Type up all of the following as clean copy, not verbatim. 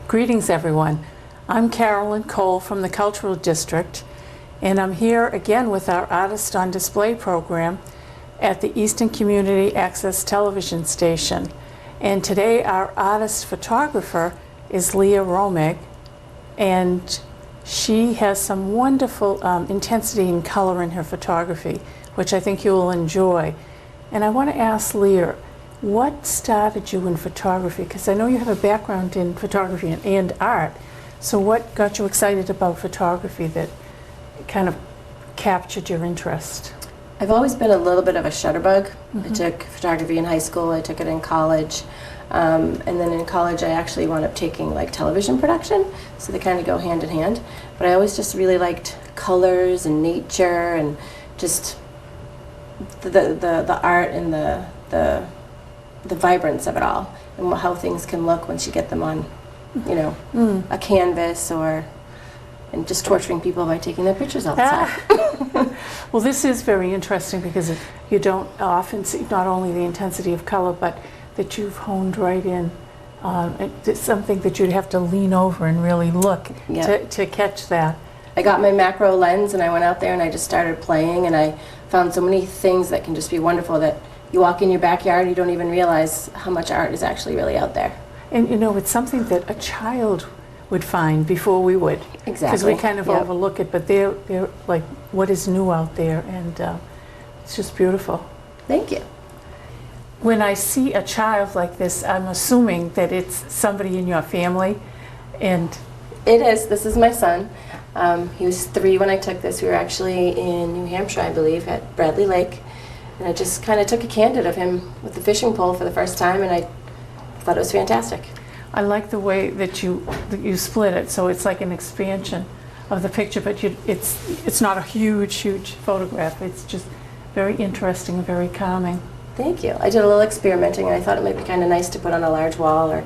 Greetings, everyone. I'm Carolyn Cole from the Cultural District, and I'm here again with our Artist on Display program at the Eastern Community Access Television Station. And today our artist photographer is Leah Romig, and she has some wonderful intensity and color in her photography, which I think you will enjoy. And I want to ask Leah, what started you in photography? Because I know you have a background in photography and art. So what got you excited about photography that kind of captured your interest? I've always been a little bit of a shutterbug. I took photography in high school, I took it in college, and then in college I actually wound up taking like television production, so they kind of go hand in hand. But I always just really liked colors and nature and just the art and the vibrance of it all, and how things can look once you get them on, you know, a canvas, and just torturing people by taking their pictures all the time. Well, this is very interesting because you don't often see not only the intensity of color, but that you've honed right in. It's something that you'd have to lean over and really look to catch that. I got my macro lens and I went out there and I just started playing, and I found so many things that can just be wonderful that you walk in your backyard, you don't even realize how much art is actually really out there. And you know, it's something that a child would find before we would. Exactly. Because we kind of overlook it, but they're like, what is new out there? And it's just beautiful. Thank you. When I see a child like this, I'm assuming that it's somebody in your family. And It is. This is my son. He was 3 when I took this. We were actually in New Hampshire, I believe, at Bradley Lake. And I just kind of took a candid of him with the fishing pole for the first time, and I thought it was fantastic. I like the way that you split it, so it's like an expansion of the picture, but it's not a huge photograph. It's just very interesting and very calming. Thank you. I did a little experimenting, and I thought it might be kind of nice to put on a large wall, or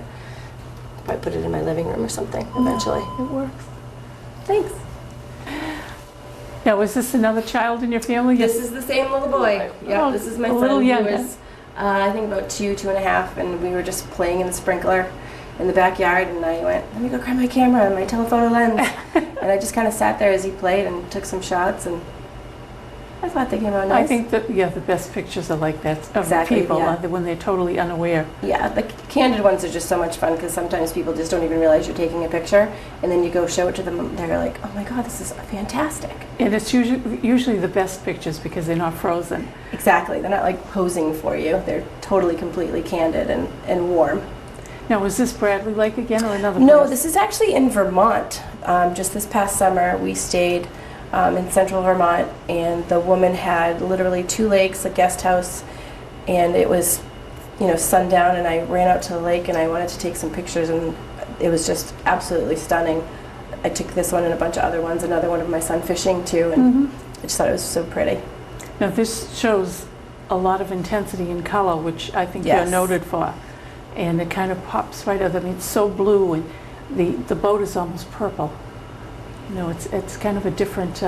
I put it in my living room or something eventually. It works. Thanks. Now, is this another child in your family? This is the same little boy. Yeah, this is my son. Little He younger. was, I think about 2.5, and we were just playing in the sprinkler in the backyard, and I went, let me go grab my camera and my telephoto lens. And I just kind of sat there as he played and took some shots, and I thought they came out nice. I think that, the best pictures are like that of Exactly, people, yeah. when they're totally unaware. Yeah, the candid ones are just so much fun because sometimes people just don't even realize you're taking a picture, and then you go show it to them, they're like, oh my God, this is fantastic. And it's usually the best pictures because they're not frozen. Exactly, they're not like posing for you, they're totally completely candid and warm. Now, was this Bradley Lake again or another No, place? this is actually in Vermont. Just this past summer, we stayed in central Vermont, and the woman had literally 2 lakes, a guest house, and it was, sundown, and I ran out to the lake and I wanted to take some pictures, and it was just absolutely stunning. I took this one and a bunch of other ones, another one of my son fishing too, and I just thought it was so pretty. Now, this shows a lot of intensity in color, which I think Yes. you're noted for. And it kind of pops right out. I mean, it's so blue, and the boat is almost purple. It's kind of a different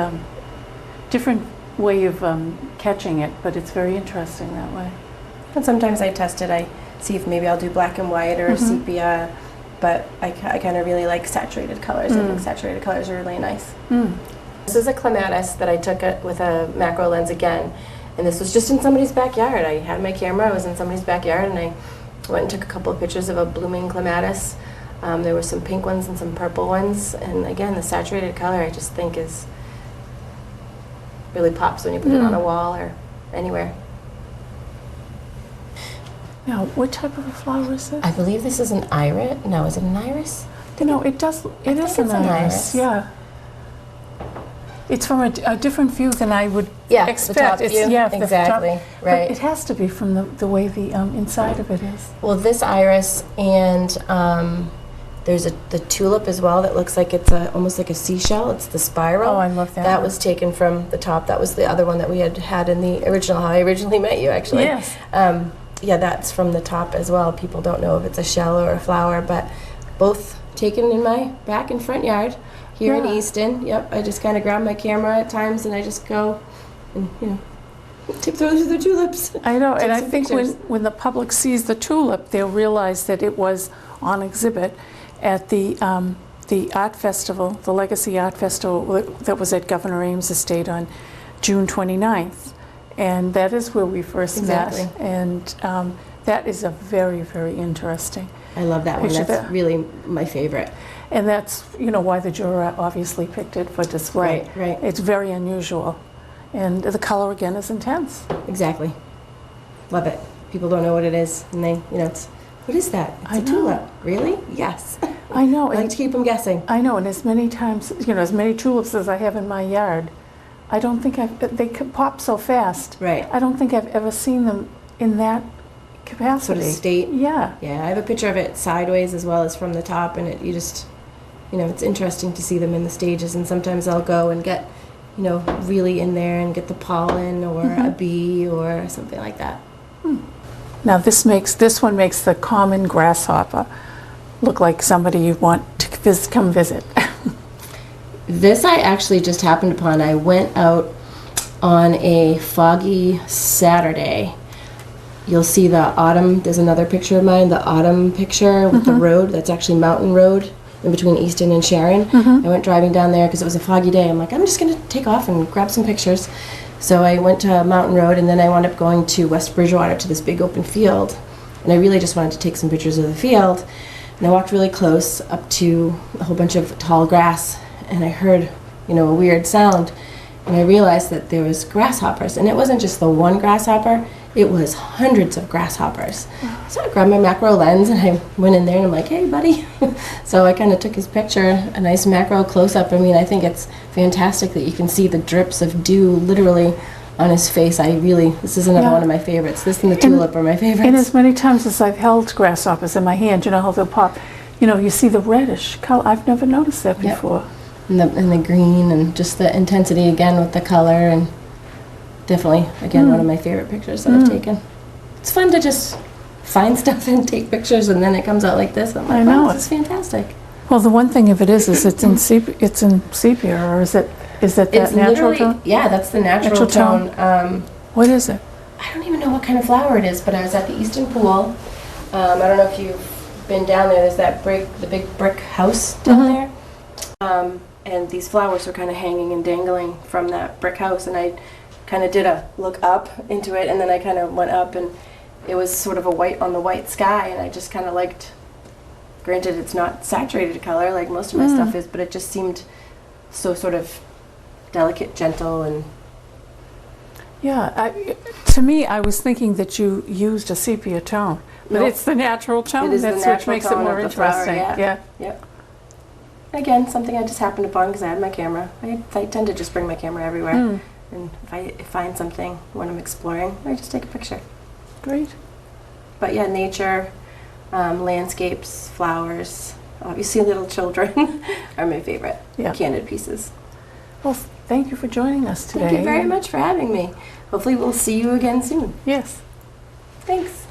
way of catching it, but it's very interesting that way. And sometimes I test it. I see if maybe I'll do black and white or sepia, but I kind of really like saturated colors. I think saturated colors are really nice. This is a clematis that I took with a macro lens again, and this was just in somebody's backyard. I had my camera, I was in somebody's backyard, and I went and took a couple of pictures of a blooming clematis. There were some pink ones and some purple ones, and again, the saturated color I just think is really pops when you put it on a wall or anywhere. Now, what type of a flower is this? I believe this is an iris. No, is it an iris? No, it does. It is an iris. Yeah. It's from a different view than I would expect. The top It's, view. the Exactly. top, Right. But it has to be from the way the inside of it is. Well, this iris, and there's the tulip as well that looks like it's almost like a seashell. It's the spiral. Oh, I love that. That was taken from the top. That was the other one that we had in the original, how I originally met you, actually. Yes. Yeah, that's from the top as well. People don't know if it's a shell or a flower, but both taken in my back and front yard here in Easton. Yep, I just kind of grab my camera at times and I just go and, tip through the tulips. I know, and I some think pictures. when the public sees the tulip, they'll realize that it was on exhibit, at the art festival, the Legacy Art Festival that was at Governor Ames' estate on June 29th. And that is where we first Exactly. met. And that is a very, very interesting. I love that one. Picture That's that. really my favorite. And that's, you know, why the juror obviously picked it for display. Right, right. It's very unusual. And the color, again, is intense. Exactly. Love it. People don't know what it is, and they, you know, it's, what is that? It's I a know. tulip. Really? Yes. I know. I like to keep them guessing. I know, and as many times, you know, as many tulips as I have in my yard, I don't think they could pop so fast. Right. I don't think I've ever seen them in that capacity. Sort of state. Yeah. Yeah, I have a picture of it sideways as well as from the top, and you just, you know, it's interesting to see them in the stages, and sometimes I'll go and get, you know, really in there and get the pollen or a bee or something like that. Now this one makes the common grasshopper look like somebody you want to come visit. This I actually just happened upon. I went out on a foggy Saturday. You'll see the autumn, there's another picture of mine, the autumn picture with the road. That's actually Mountain Road in between Easton and Sharon. I went driving down there because it was a foggy day. I'm like, I'm just going to take off and grab some pictures. So I went to Mountain Road, and then I wound up going to West Bridgewater to this big open field. And I really just wanted to take some pictures of the field. And I walked really close up to a whole bunch of tall grass, and I heard, you know, a weird sound. And I realized that there was grasshoppers. And it wasn't just the one grasshopper, it was hundreds of grasshoppers. So I grabbed my macro lens and I went in there and I'm like, hey, buddy. So I kind of took his picture, a nice macro close-up. I mean, I think it's fantastic that you can see the drips of dew literally on his face. This is another one of my favorites. This and the tulip are my favorites. And as many times as I've held grasshoppers in my hand, you know how they'll pop, you know, you see the reddish color. I've never noticed that Yep. before. And the green and just the intensity again with the color, and definitely, again, one of my favorite pictures that I've taken. It's fun to just find stuff and take pictures, and then it comes out like this. I'm like, I know wow, it. this is fantastic. Well, the one thing of it is it's in sepia, or is that It's natural literally, tone? yeah, that's the natural tone. What is it? I don't even know what kind of flower it is, but I was at the Easton Pool. I don't know if you've been down there. There's the big brick house down there. And these flowers were kind of hanging and dangling from that brick house, and I kind of did a look up into it, and then I kind of went up, and it was sort of a white on the white sky, and I just kind of liked, granted it's not saturated color like most of my stuff is, but it just seemed so sort of delicate, gentle, and Yeah, to me, I was thinking that you used a sepia tone, but Nope. it's the natural tone. It is the That's natural what makes it tone more of the flower, interesting. yeah. Yep. Again, something I just happened upon because I had my camera. I tend to just bring my camera everywhere. And if I find something when I'm exploring, I just take a picture. Great. But yeah, nature, landscapes, flowers, obviously little children are my favorite Yeah. candid pieces. Well, thank you for joining us today. Thank you very much for having me. Hopefully we'll see you again soon. Yes. Thanks.